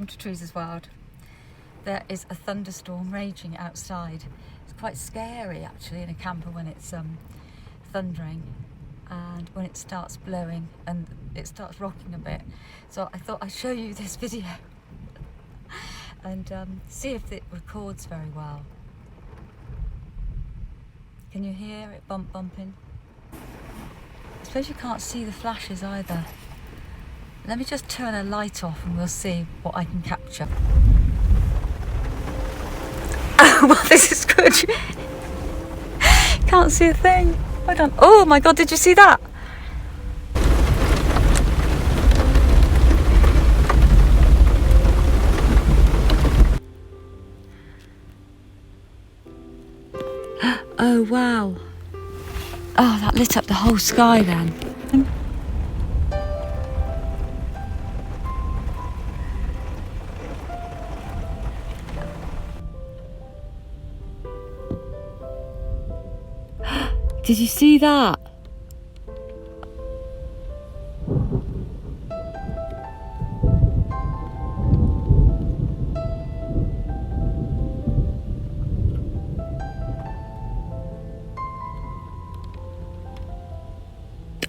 welcome to Trees is Wild. There is a thunderstorm raging outside. It's quite scary actually in a camper when it's thundering and when it starts blowing and it starts rocking a bit. So I thought I'd show you this video and see if it records very well. Can you hear it bumping? I suppose you can't see the flashes either. Let me just turn a light off and we'll see what I can capture. Oh, well, this is good. Can't see a thing. Hold on. Oh my God, did you see that? Oh wow. Oh, that lit up the whole sky then. Did you see that?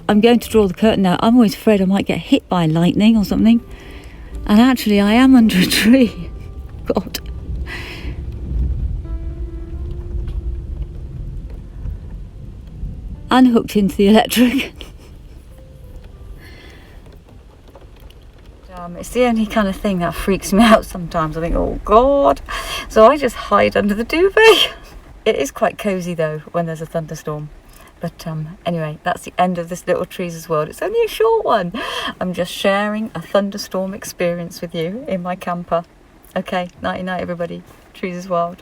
I'm going to draw the curtain now. I'm always afraid I might get hit by lightning or something. And actually I am under a tree. God. And hooked into the electric. It's the only kind of thing that freaks me out sometimes. I think, oh God. So I just hide under the duvet. It is quite cosy though when there's a thunderstorm. But anyway, that's the end of this little Trees World. It's only a short one. I'm just sharing a thunderstorm experience with you in my camper. Okay, nighty night everybody. Trees World.